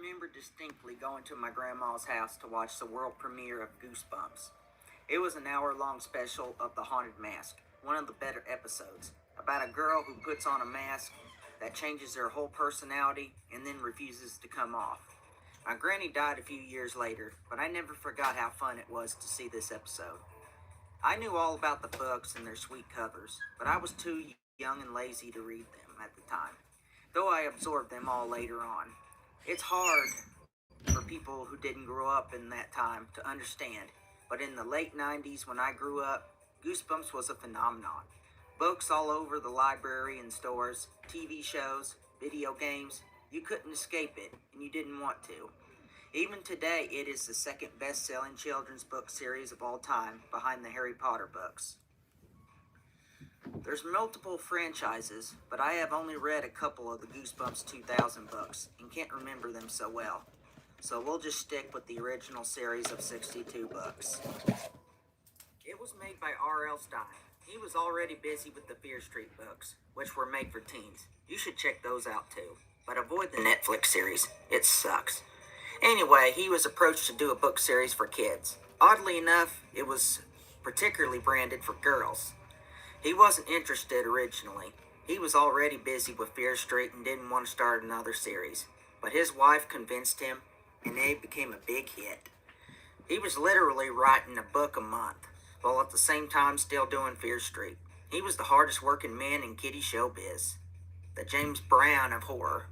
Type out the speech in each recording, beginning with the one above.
remember distinctly going to my grandma's house to watch the world premiere of Goosebumps. It was an hour-long special of The Haunted Mask, one of the better episodes, about a girl who puts on a mask that changes her whole personality and then refuses to come off. My granny died a few years later, but I never forgot how fun it was to see this episode. I knew all about the books and their sweet covers, but I was too young and lazy to read them at the time, though I absorbed them all later on. It's hard for people who didn't grow up in that time to understand, but in the late 90s when I grew up, Goosebumps was a phenomenon. Books all over the library and stores, TV shows, video games, you couldn't escape it, and you didn't want to. Even today, it is the second best-selling children's book series of all time, behind the Harry Potter books. There's multiple franchises, but I have only read a couple of the Goosebumps 2000 books, and can't remember them so well. So we'll just stick with the original series of 62 books. It was made by R.L. Stine. He was already busy with the Fear Street books, which were made for teens. You should check those out too. But avoid the Netflix series. It sucks. Anyway, he was approached to do a book series for kids. Oddly enough, it was particularly branded for girls. He wasn't interested originally. He was already busy with Fear Street and didn't want to start another series. But his wife convinced him, and they became a big hit. He was literally writing a book a month, while at the same time still doing Fear Street. He was the hardest working man in kiddie showbiz. The James Brown of horror.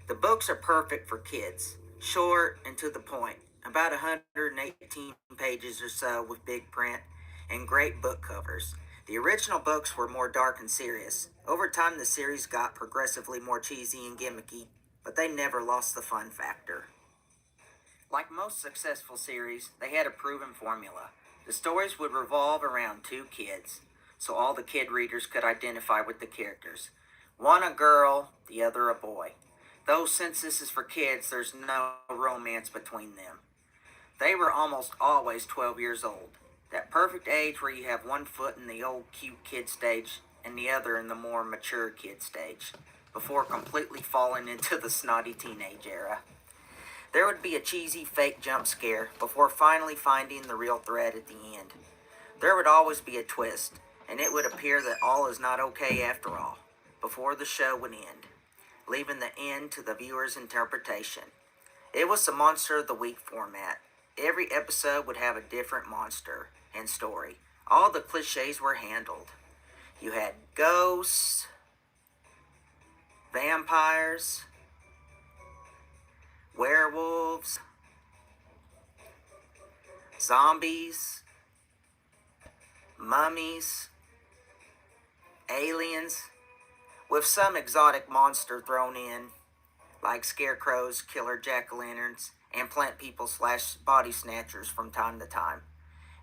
The books are perfect for kids. Short and to the point. About 118 pages or so with big print, and great book covers. The original books were more dark and serious. Over time the series got progressively more cheesy and gimmicky, but they never lost the fun factor. Like most successful series, they had a proven formula. The stories would revolve around two kids, so all the kid readers could identify with the characters. One a girl, the other a boy. Though since this is for kids, there's no romance between them. They were almost always 12 years old. That perfect age where you have one foot in the old cute kid stage and the other in the more mature kid stage, before completely falling into the snotty teenage era. There would be a cheesy fake jump scare before finally finding the real threat at the end. There would always be a twist, and it would appear that all is not okay after all, before the show would end, leaving the end to the viewer's interpretation. It was the Monster of the Week format. Every episode would have a different monster and story. All the cliches were handled. You had ghosts, vampires, werewolves, zombies, mummies, aliens, with some exotic monster thrown in, like scarecrows, killer jack-o'-lanterns, and plant people / body snatchers from time to time.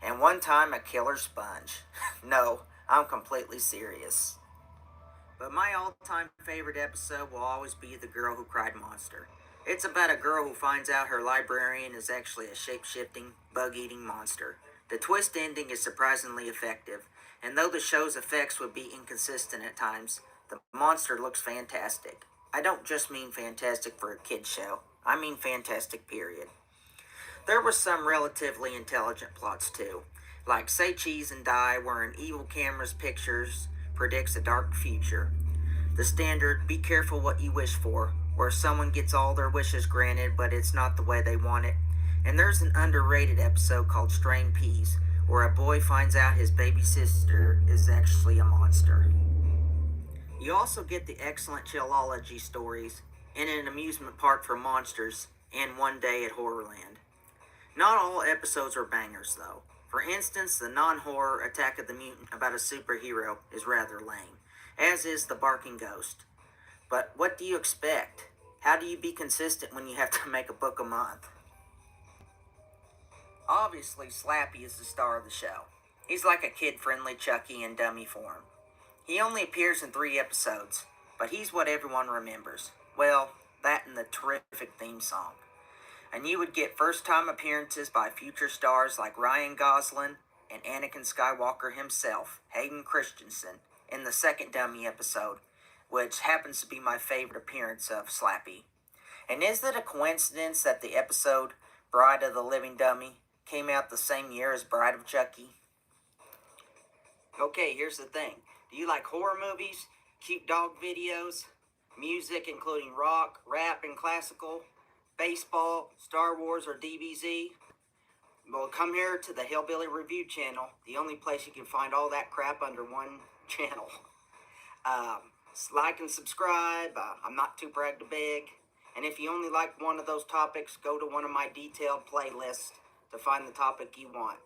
And one time a killer sponge. No, I'm completely serious. But my all-time favorite episode will always be The Girl Who Cried Monster. It's about a girl who finds out her librarian is actually a shape-shifting, bug-eating monster. The twist ending is surprisingly effective, and though the show's effects would be inconsistent at times, the monster looks fantastic. I don't just mean fantastic for a kid's show. I mean fantastic, period. There were some relatively intelligent plots too, like Say Cheese and Die, where an evil camera's pictures predicts a dark future. The standard, be careful what you wish for, where someone gets all their wishes granted, but it's not the way they want it. And there's an underrated episode called Strained Peas, where a boy finds out his baby sister is actually a monster. You also get the excellent Chillology stories, and an amusement park for monsters, and One Day at Horrorland. Not all episodes are bangers, though. For instance, the non-horror Attack of the Mutant about a superhero is rather lame, as is The Barking Ghost. But what do you expect? How do you be consistent when you have to make a book a month? Obviously, Slappy is the star of the show. He's like a kid-friendly Chucky in dummy form. He only appears in 3 episodes, but he's what everyone remembers. Well, that and the terrific theme song. And you would get first-time appearances by future stars like Ryan Gosling and Anakin Skywalker himself, Hayden Christensen, in the second dummy episode, which happens to be my favorite appearance of Slappy. And is it a coincidence that the episode Bride of the Living Dummy came out the same year as Bride of Chucky? Okay, here's the thing. Do you like horror movies, cute dog videos, music including rock, rap, and classical, baseball, Star Wars, or DBZ? Well, come here to the Hillbilly Review channel, the only place you can find all that crap under one channel. Like and subscribe. I'm not too brag to beg. And if you only like one of those topics, go to one of my detailed playlists to find the topic you want.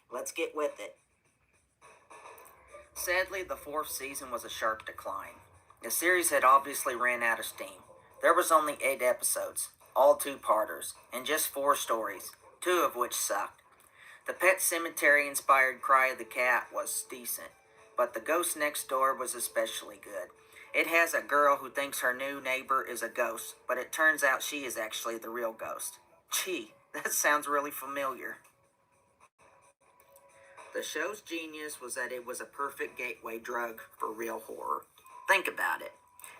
Let's get with it. Sadly, the 4th season was a sharp decline. The series had obviously ran out of steam. There was only 8 episodes, all 2-parters, and just 4 stories, 2 of which sucked. The Pet Sematary-inspired Cry of the Cat was decent, but The Ghost Next Door was especially good. It has a girl who thinks her new neighbor is a ghost, but it turns out she is actually the real ghost. Gee, that sounds really familiar. The show's genius was that it was a perfect gateway drug for real horror. Think about it.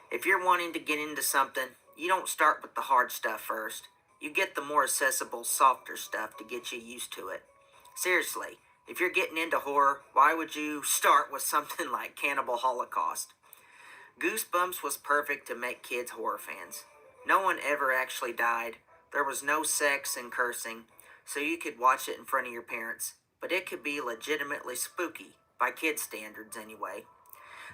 If you're wanting to get into something, you don't start with the hard stuff first. You get the more accessible, softer stuff to get you used to it. Seriously, if you're getting into horror, why would you start with something like Cannibal Holocaust? Goosebumps was perfect to make kids horror fans. No one ever actually died. There was no sex and cursing, so you could watch it in front of your parents. But it could be legitimately spooky, by kids' standards anyway.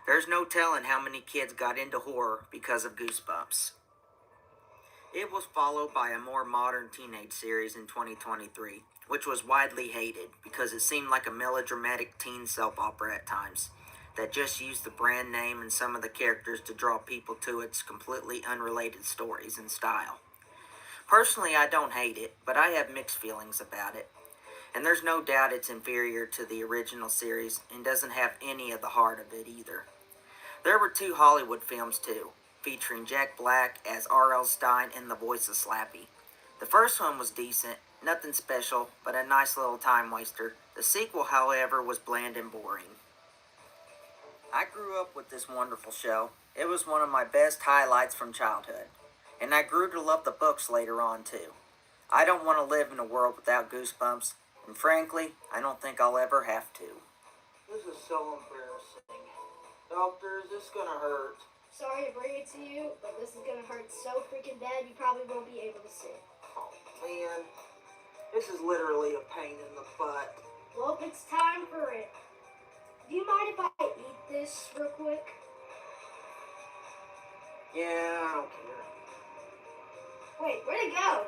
There's no telling how many kids got into horror because of Goosebumps. It was followed by a more modern teenage series in 2023, which was widely hated because it seemed like a melodramatic teen soap opera at times that just used the brand name and some of the characters to draw people to its completely unrelated stories and style. Personally, I don't hate it, but I have mixed feelings about it. And there's no doubt it's inferior to the original series and doesn't have any of the heart of it either. There were 2 Hollywood films too, featuring Jack Black as R.L. Stine in the voice of Slappy. The first one was decent, nothing special, but a nice little time waster. The sequel, however, was bland and boring. I grew up with this wonderful show. It was one of my best highlights from childhood. And I grew to love the books later on too. I don't want to live in a world without Goosebumps, and frankly, I don't think I'll ever have to. This is so embarrassing. Doctor, is this gonna hurt? Sorry to bring it to you, but this is gonna hurt so freaking bad you probably won't be able to sit. Oh man, this is literally a pain in the butt. Well, it's time for it. Do you mind if I eat this real quick? Yeah, I don't care. Wait, where'd it go?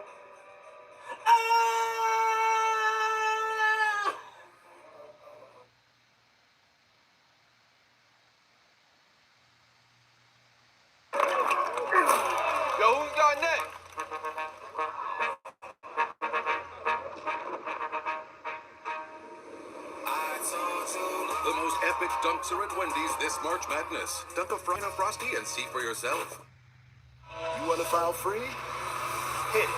Yo, who's got next? The most epic dunks are at Wendy's this March Madness. Dunk a Fry and a Frosty and see for yourself. You want to file free? Hit it.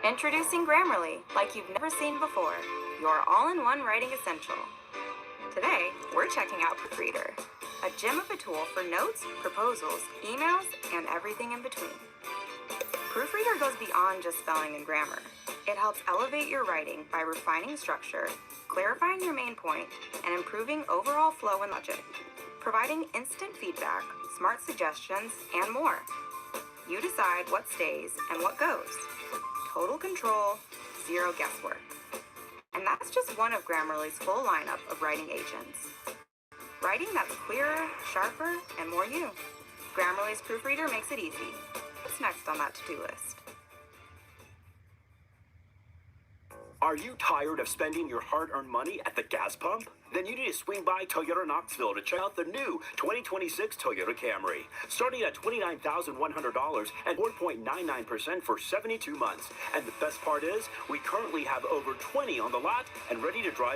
Introducing Grammarly, like you've never seen before, your all-in-one writing essential. Today, we're checking out Proofreader, a gem of a tool for notes, proposals, emails, and everything in between. Proofreader goes beyond just spelling and grammar. It helps elevate your writing by refining structure, clarifying your main point, and improving overall flow and logic, providing instant feedback, smart suggestions, and more. You decide what stays and what goes. Total control, zero guesswork. And that's just one of Grammarly's full lineup of writing agents. Writing that's clearer, sharper, and more you. Grammarly's Proofreader makes it easy. What's next on that to-do list? Are you tired of spending your hard-earned money at the gas pump? Then you need to swing by Toyota Knoxville to check out the new 2026 Toyota Camry. Starting at $29,100 and 4.99% for 72 months. And the best part is, we currently have over 20 on the lot and ready to drive